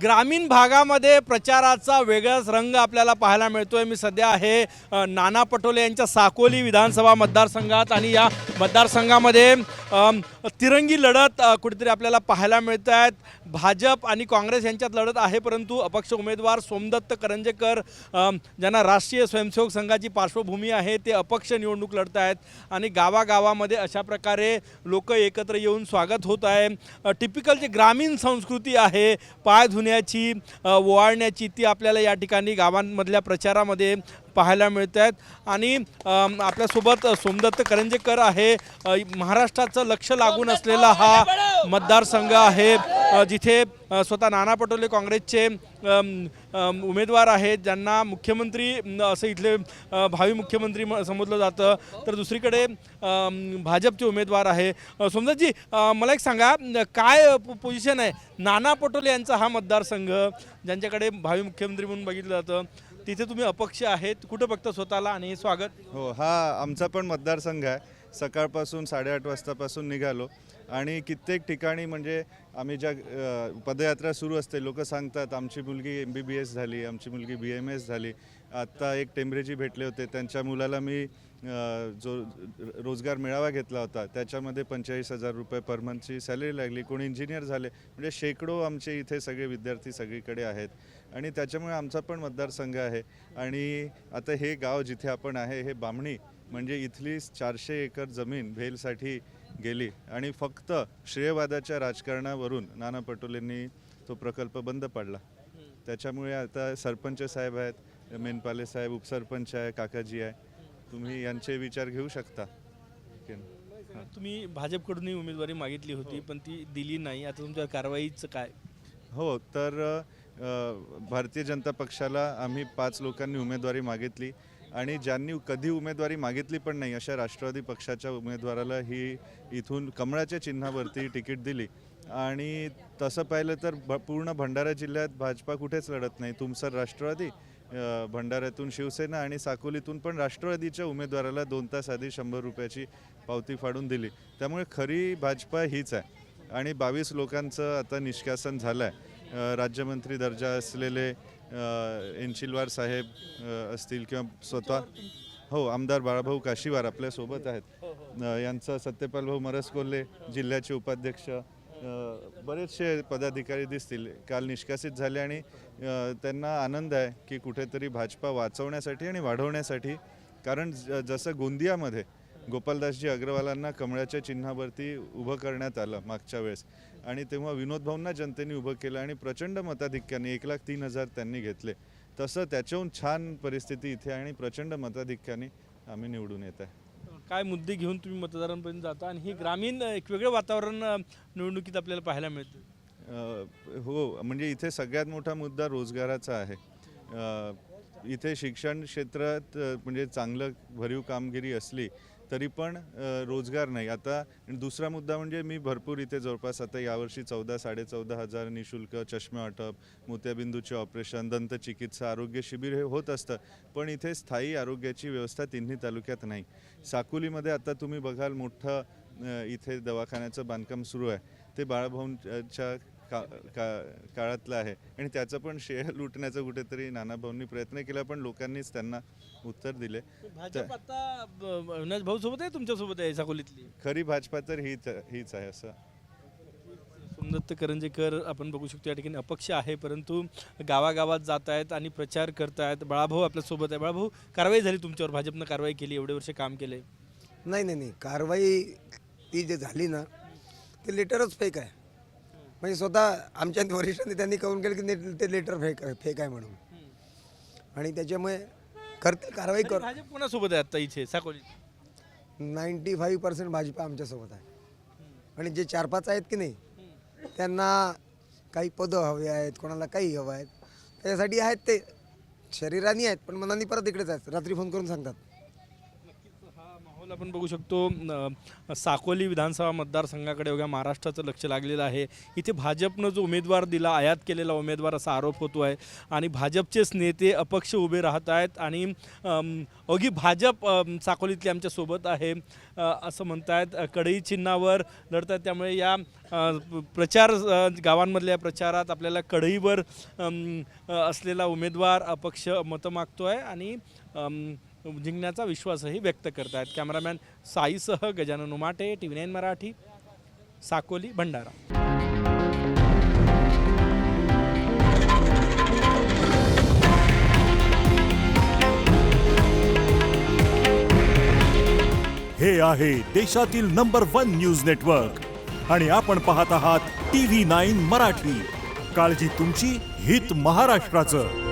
ग्रामीण भागामध्ये प्रचाराचा वेगळाच रंग आपल्याला पाहायला मिळतोय। मी सध्या आहे नाना पटोले यांच्या साकोली विधानसभा मतदारसंघात आणि या मतदारसंघामध्ये तिरंगी लढत कुठेतरी आपल्याला पाहायला मिळत आहेत। भाजप आणि काँग्रेस यांच्यात लढत आहे, परंतु अपक्ष उमेदवार सोमदत्त करंजेकर ज्यांना राष्ट्रीय स्वयंसेवक संघाची पार्श्वभूमी आहे ते अपक्ष निवडणूक लढत आहेत आणि गावागावामध्ये अशा प्रकारे लोक एकत्र येऊन स्वागत होत आहे। टिपिकल जे ग्रामीण संस्कृती आहे पाय धुण्याची ओवाळण्याची ती आपल्याला या ठिकाणी गावांमधल्या प्रचारामध्ये पाहायला मिळत आहेत। आणि आपल्यासोबत सोमदत्त करंजेकर आहे। महाराष्ट्राचं लक्ष लागून असलेला हा मतदारसंघ आहे जिथे स्वतः नाना पटोले काँग्रेसचे उमेदवार आहेत ज्यांना मुख्यमंत्री असं इथले भावी मुख्यमंत्री समजलं जातं, तर दुसरीकडे भाजपचे उमेदवार आहे। सोमदत्तजी, मला एक सांगा, काय पोझिशन आहे नाना पटोले यांचा हा मतदारसंघ ज्यांच्याकडे भावी मुख्यमंत्री म्हणून बघितलं जातं, तिथे तुम्ही अपक्ष आहेत, कुठं बघता स्वतःला आणि स्वागत? हो, हा आमचा पण मतदारसंघ आहे। सकाळपासून 8:30 वाजतापासून निघालो आणि कित्येक ठिकाणी म्हणजे आम्ही ज्या पदयात्रा सुरू असते लोक सांगतात आमची मुलगी MBBS झाली, आमची मुलगी BMS झाली। आत्ता एक टेंबरेजी भेटले होते, त्यांच्या मुलाला मी जो रोजगार मेळावा घेतला होता त्याच्यामध्ये 45,000 रुपये पर मंथची सॅलरी लागली। कोणी इंजिनियर झाले, म्हणजे शेकडो आमचे इथे सगळे विद्यार्थी सगळीकडे आहेत आणि त्याच्यामुळे आमचा पण मतदारसंघ आहे। आणि आता हे गाव जिथे आपण आहे हे बामणी, म्हणजे इथली 400 एकर जमीन भेलसाठी गेली आणि फक्त श्रेयवादाच्या राजकारणावरून नाना पटोलेंनी तो प्रकल्प बंद पाडला। त्याच्यामुळे आता सरपंच साहेब आहेत, मेनपाले साहेब, उपसरपंच आहे, काकाजी आहे, तुम्ही यांचे विचार घेऊ शकता। तुम्ही भाजपकडूनही उमेदवारी मागितली होती पण ती दिली नाही, आता तुमच्या कारवाईचं काय? हो, तर भारतीय जनता पक्षाला आम्ही 5 लोकांनी उमेदवारी मागितली आणि ज्यांनी कधी उमेदवारी मागितली पण नाही अशा राष्ट्रवादी पक्षाच्या उमेदवाराला ही इथून कमळाच्या चिन्हावरती तिकीट दिली। आणि तसं पाहिलं तर पूर्ण भंडारा जिल्ह्यात भाजपा कुठेच लढत नाही। तुमसर राष्ट्रवादी, भंडाऱ्यातून शिवसेना आणि साकोलीतून पण राष्ट्रवादीच्या उमेदवाराला 2 तास आधी 100 रुपयाची पावती फाडून दिली। त्यामुळे खरी भाजपा हीच आहे आणि 22 लोकांचं आता निष्कासन झालं आहे। राज्यमंत्री दर्जा असलेले एनचिलवार साहेब असतील किंवा स्वतः आमदार बाळाभाऊ काशीवार आपल्यासोबत आहेत, यांचा सत्यपाल भाऊ मरसकोल्हे जिल्ह्याचे उपाध्यक्ष, बरेचसे पदाधिकारी दिसतील काल निष्कासित झाले आणि त्यांना आनंद आहे की कुठेतरी भाजपा वाचवण्यासाठी आणि वाढवण्यासाठी, कारण जसं गोंदियामध्ये गोपालदासजी अग्रवालांना कमळाच्या चिन्हावरती उभं करण्यात आलं मागच्या वेळेस आणि तेव्हा विनोद भाऊंना जनतेने उभं केलं आणि प्रचंड मताधिक्याने 1,03,000 त्यांनी घेतले, तसं त्याच्याहून छान परिस्थिती इथे आणि प्रचंड मताधिक्याने आम्ही निवडून येत आहे। काय मुद्दे घेऊन तुम्ही मतदारांपर्यंत जाता आणि हे ग्रामीण एक वेगळं वातावरण निवडणुकीत आपल्याला पाहायला मिळतं? हो, म्हणजे इथे सगळ्यात मोठा मुद्दा रोजगाराचा आहे। इथे शिक्षण क्षेत्रात म्हणजे चांगलं भरीव कामगिरी असली तरी पण रोजगार नाही। आता दुसरा मुद्दा म्हणजे मी भरपूर इथे जवळपास आता यावर्षी 14,000-14,500 निशुल्क चष्मे वाटप, मोत्याबिंदूचे ऑपरेशन, दंतचिकित्सा, आरोग्य शिबिर हे होत असतं, पण इथे स्थायी आरोग्याची व्यवस्था तिन्ही तालुक्यात नाही। साकोलीमध्ये आता तुम्ही बघाल मोठं इथे दवाखान्याचं बांधकाम सुरू आहे, ते बाळाभाऊंच्या काळातलं आहे आणि त्याचं पण श्रेय लुटण्याचा कुठेतरी नानाभाऊंनी प्रयत्न केला, पण लोकांनीच त्यांना उत्तर दिले। भाजप आता भाऊ सोबत आहे, तुमच्यासोबत आहे साकोलीतली? खरी भाजपा तर हीच आहे असं। सोमदत्त करंजेकर आपण बघू शकतो या ठिकाणी अपक्ष आहे, परंतु गावागावात जात आहेत आणि प्रचार करत आहेत। बाळाभाऊ आपल्यासोबत आहे। बाळाभाऊ, कारवाई झाली तुमच्यावर, भाजपनं कारवाई केली, एवढे वर्ष काम केले? नाही, कारवाई ती जे झाली ना ते लेटरच फेक आहे। म्हणजे स्वतः आमच्या वरिष्ठ नेत्यांनी कळून केलं की ते लेटर फेक आहे म्हणून, आणि त्याच्यामुळे करते कारवाई कर। भाजप कोणासोबत आहे आता इथे साकोली? 95% भाजपा आमच्यासोबत आहे आणि जे 4-5 आहेत की नाही त्यांना काही पदं हवे आहेत, कोणाला काही हवं आहेत, त्याच्यासाठी आहेत ते शरीराने आहेत पण मनाने परत इकडेच आहेत, रात्री फोन करून सांगतात। हा माहोल आपण बघू शकतो साकोली विधानसभा मतदारसंघाकडे अवघ्या महाराष्ट्राचं लक्ष लागलेलं आहे. इथे भाजपनं जो उमेदवार दिला, आयात केलेला उमेदवार असा आरोप होतो आहे आणि भाजपचेच नेते अपक्ष उभे राहत आहेत आणि अवघी भाजप साकोलीतली आमच्या सोबत आहे असं म्हणतायत. कढई चिन्हावर लढत आहेत, त्यामुळे या प्रचार गावांमधल्या प्रचारात आपल्याला कढईवर असलेला उमेदवार अपक्ष मतं मागतोय आणि जिंकण्याचा विश्वासही व्यक्त करतायत. कॅमेरामॅन साईसह गजानन उमाटे, TV9 मराठी, साकोली, भंडारा. हे आहे देशातील नंबर 1 न्यूज नेटवर्क आणि आपण पाहत आहात TV9 मराठी. काळजी तुमची, हित महाराष्ट्राचं.